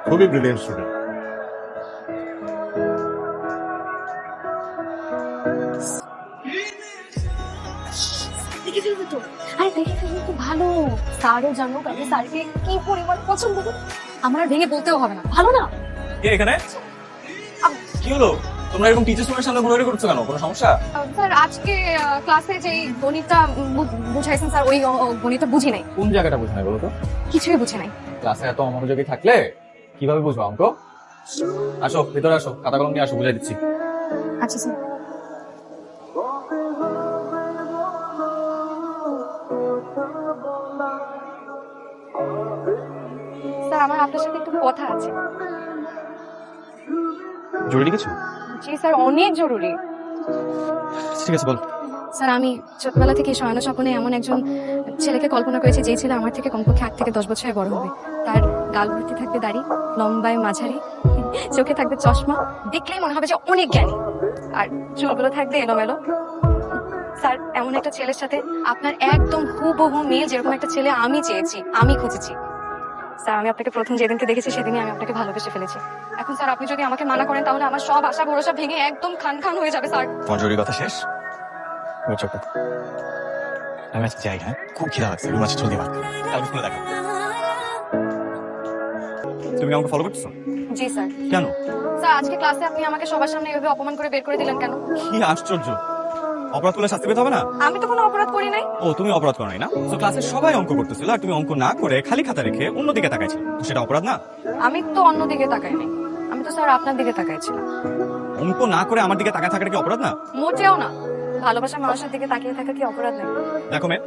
খুবই brilliant student. দেখে ফেলবে তো, আরে দেখে ফেলবে তো ভালো। স্যারও জানুক আমি স্যারকে কি পরিমাণ পছন্দ করি। আমার আর ভেঙে বলতেও হবে না, ভালো না? কে এখানে? কি হলো? তোমরা এরকম টিচার স্টুডেন্টের সামনে ঘোরাঘুরি করছো কেন? কোনো সমস্যা? স্যার আজকে ক্লাসে যে গণিতটা বুঝাইছেন স্যার, ওই গণিতটা বুঝি নাই। কোন জায়গাটা বুঝো না বলো তো? কিছুই বুঝি নাই। ক্লাসে এত অমনোযোগী থাকলে কিভাবে বুঝবো অঙ্ক? আসো ভেতরে আসো, খাতা কলম নিয়ে আসো, বুঝাই দিচ্ছি। আচ্ছা স্যার। স্যার আমার আপনার সাথে একটু কথা আছে। জরুরি কিছু? জি স্যার, অনেক জরুরি। ঠিক আছে বল। স্যার আমি ছোটবেলা থেকে শয়ন স্বপ্নে এমন একজন ছেলেকে কল্পনা করেছি, যেই ছেলে আমার থেকে কমপক্ষে 8 থেকে 10 বছরের বড় হবে। তার গাল ভর্তি থাকবে দাড়ি, লম্বায় মাঝারি, চোখে থাকবে চশমা, দেখলেই মনে হবে যে অনেক জ্ঞানী, আর চুলগুলো থাকবে এলোমেলো। স্যার এমন একটা ছেলের সাথে আপনার একদম হুবহু মিল, যেরকম একটা ছেলে আমি চেয়েছি, আমি খুঁজেছি। স্যার আমি আপনাকে প্রথম যেদিনকে দেখেছি সেদিনই আমি আপনাকে ভালোবেসে ফেলেছি। এখন স্যার আপনি যদি আমাকে মানা করেন তাহলে আমার সব আশা ভরসা ভেঙে একদম খান খান হয়ে যাবে স্যার। তোমার জরুরি কথা শেষ? আমি আজকে যাই। হ্যাঁ, খুব খিদা লাগছে। রুম আছে, জলদি ভাত কালকে স্কুলে দেখা। তুমি আমাকে ফলো করতেছো? জি স্যার। কেন? স্যার আজকে ক্লাসে আপনি আমাকে সবার সামনে এভাবে অপমান করে বের করে দিলেন কেন? কি আশ্চর্য! অপরাধ করলে শাস্তি পেতে হবে না? আমি তো কোনো অপরাধ করি নাই। ও, তুমি অপরাধ করো নাই না? তো ক্লাসের সবাই অঙ্ক করতেছিল আর তুমি অঙ্ক না করে খালি খাতা রেখে অন্যদিকে তাকাইছিলে, তো সেটা অপরাধ না? আমি তো অন্যদিকে তাকাই নাই, আমি তো স্যার আপনার দিকে তাকাইছিলাম। অঙ্ক না করে আমার দিকে তাকায় থাকাটা কি অপরাধ না? মোটেও না। ভালোবাসার মানুষের দিকে তাকিয়ে থাকা কি অপরাধ নাই? দেখো মেয়ে,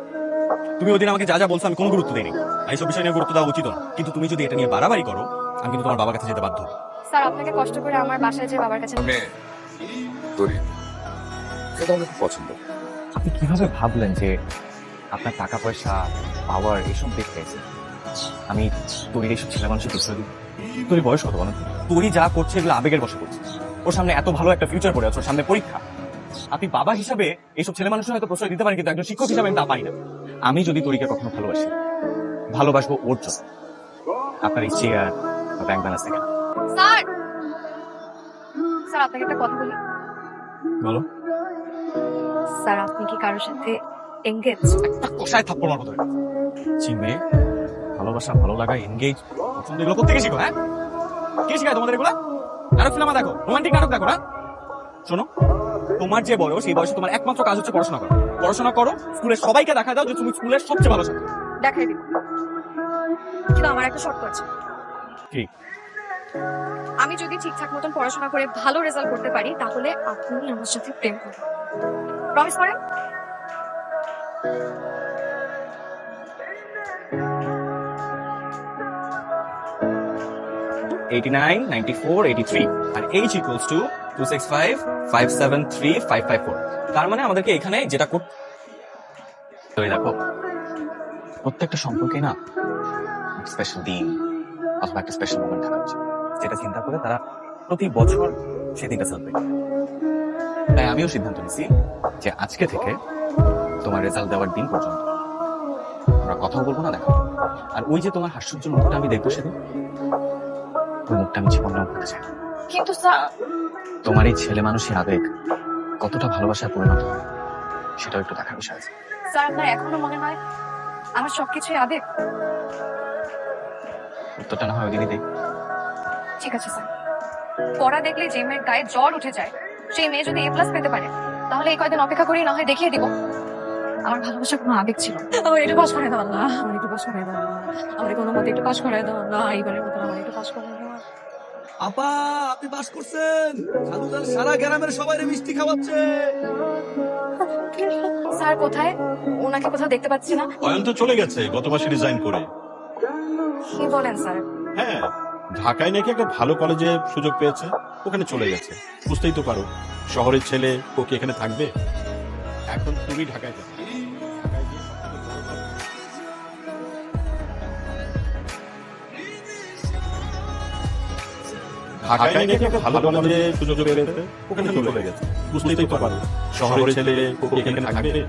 তুমি ওদিন আমাকে যা যা বলছো আমি কোনো গুরুত্ব দিইনি, এইসব বিষয় নিয়ে গুরুত্ব দেওয়া উচিত না। কিন্তু তুমি যদি এটা নিয়ে বাড়াবাড়ি করো, আমি কিন্তু তোমার বাবার কাছে যেতে বাধ্য হবো। স্যার আপনাকে কষ্ট করে আমার বাসায় যে বাবার কাছে খুব পছন্দ। আপনি কিভাবে ভাবলেন যে আপনার টাকা পয়সা, পাওয়ার এসব দেখে আমি তোর এইসব ছেলে মানুষের প্রশ্রয় দিব? তোর বয়স কত বলো? তোরই যা করছে এগুলো আবেগের বসে করছে। ওর সামনে এত ভালো একটা ফিউচার পড়ে আছে, ওর সামনে পরীক্ষা। আপনি বাবা হিসাবে এইসব ছেলে মানুষের হয়তো প্রশ্রয় দিতে পারেন, কিন্তু একজন শিক্ষক হিসাবে আমি তা পারি না। আমি যদি তোরিকে কখনো ভালোবাসি, ভালোবাসবো ওর জন্য। আপনার এই চেয়ার বা ব্যাংক ব্যালেন্স থেকে না। স্যার, স্যার আপনাকে একটা কথা বলি। বলো। স্যার আপনি কি কারোর সাথে এঙ্গেজ? একটা কষায় থাপ্পড় মারবো তোরে। চিনে ভালোবাসা, ভালো লাগা, এনগেজ, পছন্দ, এগুলো কোথেকে শিখো? হ্যাঁ, কে শিখায় তোমাদের এগুলা? নাটক সিনেমা দেখো, রোমান্টিক নাটক দেখো না? শোনো, তোমার যে বয়স, এই বয়সে তোমার একমাত্র কাজ হচ্ছে পড়াশোনা করো। পড়াশোনা করো, স্কুলের সবাইকে দেখা দাও যে তুমি স্কুলের সবচেয়ে ভালো ছাত্র। দেখাই দিব, কিন্তু আমার একটা শর্ত আছে। কি? আমি যদি ঠিকঠাক মতন পড়াশোনা করে ভালো রেজাল্ট করতে পারি, তাহলে আপনি আমার সাথে প্রেম করবেন। প্রমিস করেন? আর H equals to 265573554। তার মানে আমাদেরকে এখানে যেটা করতে দেখো, প্রত্যেকটা সম্পর্কে না স্পেশাল দিন অথবা একটা স্পেশাল মোমেন্ট থাকা উচিত, যেটা চিন্তা করে তারা প্রতি বছর সেদিনটা সেলিব্রেট করে। তাই আমিও সিদ্ধান্ত নিছি যে আজকে থেকে তোমার রেজাল্ট দেওয়ার দিন পর্যন্ত আমরা কথাও বলবো না, দেখো। আর ওই যে তোমার হাস্যোজ্জ্বল মুখটা আমি দেখবো সেদিন, ওই মুখটা আমি জীবনটাও করতে চাই। কিন্তু স্যার, তোমার এই ছেলে মানুষের আবেগ কতটা ভালোবাসায় পরিণত হয় সেটাও একটু দেখার বিষয় আছে। স্যার আপনার এখনো মনে হয় আমার সবকিছুই আবেগ? উত্তরটা না হয় ওই দিনই দেখ। ঠিক আছে স্যার, পড়া দেখলে যে মেয়ের গায়ে জ্বর উঠে যায়, সেই মেয়ে যদি A+ পেতে পারে, তাহলে এই কয়দিন অপেক্ষা করেই না হয় দেখিয়ে দিব আমার ভালোবাসা কোনো আবেগ ছিল। আমার একটু পাস করাই দেওয়া না, আমার একটু পাস করাই দেওয়া না, আমার কোনো মতে একটু পাস করাই দেওয়া না, এইবারের মতো আমার একটু পাস করাই দেওয়া। আপা, আপনি পাস করছেন? সাধুদার সারা গ্রামের সবাই মিষ্টি খাওয়াচ্ছে। স্যার কোথায়? ওনাকে কোথাও দেখতে পাচ্ছি না। অয়ন তো চলে গেছে গত মাসে রিজাইন করে। কি বলেন স্যার? হ্যাঁ, ঢাকায় নাকি একটা ভালো কলেজে সুযোগ পেয়েছে, ওখানে চলে গেছে। বুঝতেই তো পারো, শহরের ছেলে ও কি এখানে থাকবে? এখন তুমি ঢাকায় যাবে। ঢাকায় নাকি একটা ভালো কলেজে সুযোগ পেয়েছে, ওখানে চলে গেছে। বুঝতেই তো পারো, শহরের ছেলে ও কি এখানে থাকবে?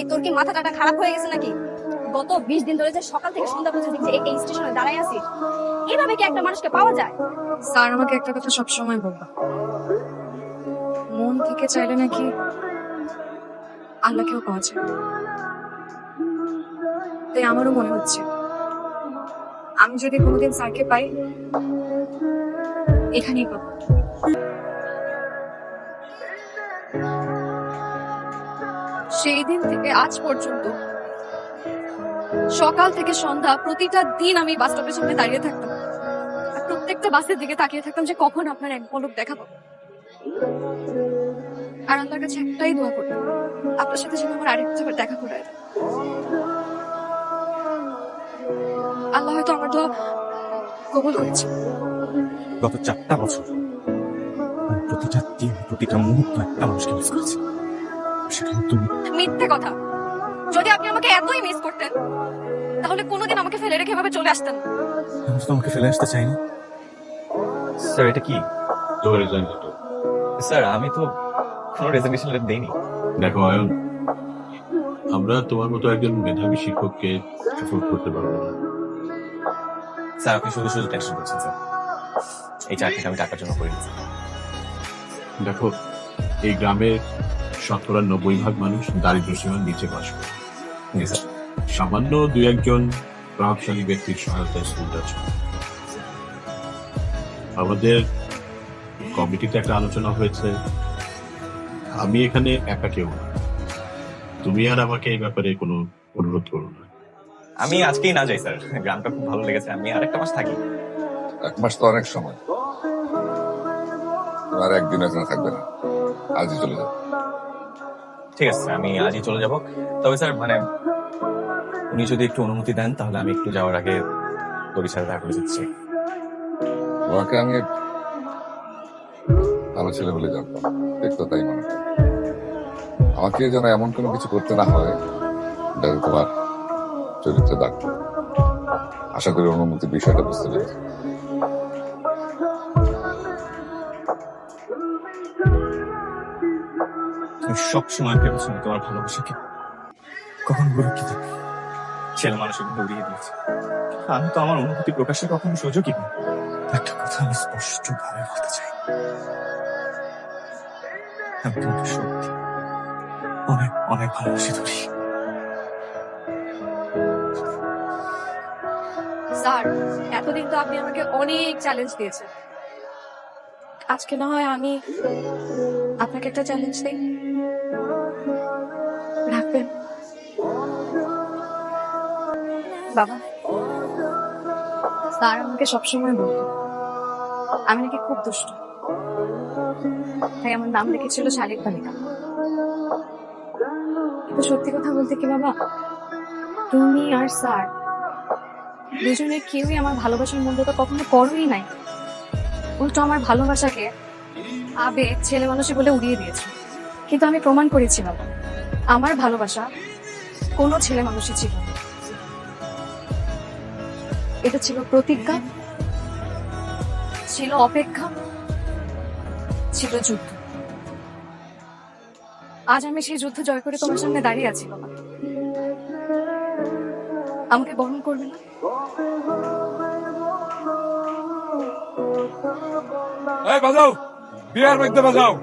তোর কি মাথা টাটা খারাপ হয়ে গেছে নাকি? গত 20 দিন ধরে যে সকাল থেকে সন্ধ্যা পর্যন্ত যে এই স্টেশনে দাঁড়ায় আছিস, এভাবে কি একটা মানুষকে পাওয়া যায়? স্যার আমাকে একটা কথা সব সময় বলবা, মন থেকে চাইলে নাকি আল্লাহকেও পাওয়া যায়। তাই আমারও মনে হচ্ছে আমি যদি কোনোদিন স্যারকে পাই, এখানেই পাবো। সেই দিন থেকে আজ পর্যন্ত সকাল থেকে সন্ধ্যা প্রতিটা দিন আমি বাস স্টপের সামনে দাঁড়িয়ে থাকতাম, আর প্রত্যেকটা বাসের দিকে তাকিয়ে থাকতাম যে কখন আপনার এক পলক দেখা পাবো। আর আল্লাহর কাছে একটাই দোয়া করতাম, আপনার সাথে যেন আমার আরেকটা বার দেখা করে দেয়। আল্লাহ হয়তো আমার দোয়া কবুল করেছে। গত 4টা বছর আমি প্রতিটা দিন প্রতিটা মুহূর্ত একটা মানুষকে মিস করেছি, সেখানে তুমি। মিথ্যে কথা। যদি আপনি আমাকে এতই মিস করতেন তাহলে কোনোদিন আমাকে ফেলে রেখে এভাবে চলে আসতেন না। আমি তো তোমাকে ফেলে আসতে চাইনি। স্যার এটা কি? তোর রেজাল্ট দুটো। স্যার আমি তো কোনো রেজাল্টেশন লেটার দেইনি। দেখো অয়ন, আমরা তোমার মতো একজন মেধাবী শিক্ষককে অ্যাফোর্ড করতে পারবো না। স্যার আপনি শুধু শুধু টেনশন করছেন স্যার। এই চাকরিটা আমি টাকার জন্য করে দিচ্ছি। দেখো, এই গ্রামের 90% মানুষ দারিদ্র সীমার নিচে বাস করে। জি স্যার। সামান্য 2-1 প্রভাবশালী ব্যক্তির সহায়তায় স্কুলটা চলে। আমাদের কমিটিতে একটা আলোচনা হয়েছে, আমি এখানে একা কেউ না, তুমি আর আমাকে এই ব্যাপারে কোনো অনুরোধ করো না। আমি আজকেই না যাই স্যার, গ্রামটা খুব ভালো লেগেছে, আমি আরেকটা মাস থাকি। 1 মাস তো অনেক সময়, আর একদিন এখানে থাকবে না, আজই চলে যাবে। ঠিক আছে স্যার, আমি আজই চলে যাব। তবে স্যার মানে উনি যদি একটু অনুমতি দেন তাহলে আমি একটু যাওয়ার আগে তোর সাথে দেখা করে যাচ্ছি। তোমাকে আমি ভালো ছেলে বলে জানতাম, দেখতো তাই মনে হয়। আমাকে যেন এমন কোনো কিছু করতে না হয় যাতে তোমার চরিত্রে দাগ পড়ে। আশা করি অনুমতির বিষয়টা বুঝতে পেরেছি। আমি সবসময় ভেবেছিলাম তোমার ভালোবাসাকে কখন গুরুত্ব দেবে, ছেলে মানুষের উড়িয়ে দিয়েছে। আমি তো আমার অনুভূতি প্রকাশের কখনো সুযোগই পাই। একটা কথা আমি স্পষ্ট ভাবে বলতে চাই, আমি তোমাকে সত্যি অনেক অনেক ভালোবাসি ধরি। স্যার এতদিন তো আপনি আমাকে অনেক চ্যালেঞ্জ দিয়েছেন, আজকে না হয় আমি আপনাকে একটা চ্যালেঞ্জ দিই, রাখবেন? বাবা, স্যার আমাকে সবসময় বলতো আমি নাকি খুব দুষ্ট, তাই আমার নাম রেখেছিল শালিক বালিকা। কিন্তু সত্যি কথা বলতে কি বাবা, তুমি আর স্যার দুজনের কেউই আমার ভালোবাসার মূল্যটা কখনো করোই নাই। উল্টো আমার ভালোবাসাকে আবেগ ছেলে মানুষই বলে উড়িয়ে দিয়েছে। কিন্তু আমি প্রমাণ করেছি বাবা, আমার ভালোবাসা কোনো ছেলে মানুষই ছিল না। এটা ছিল প্রতিজ্ঞা, ছিল অপেক্ষা, ছিল যুদ্ধ। আজ আমি সেই যুদ্ধ জয় করে তোমার সামনে দাঁড়িয়ে আছি বাবা, আমাকে বরণ করবে না? এই বাজাও, বিয়ার মধ্যে বাজাও।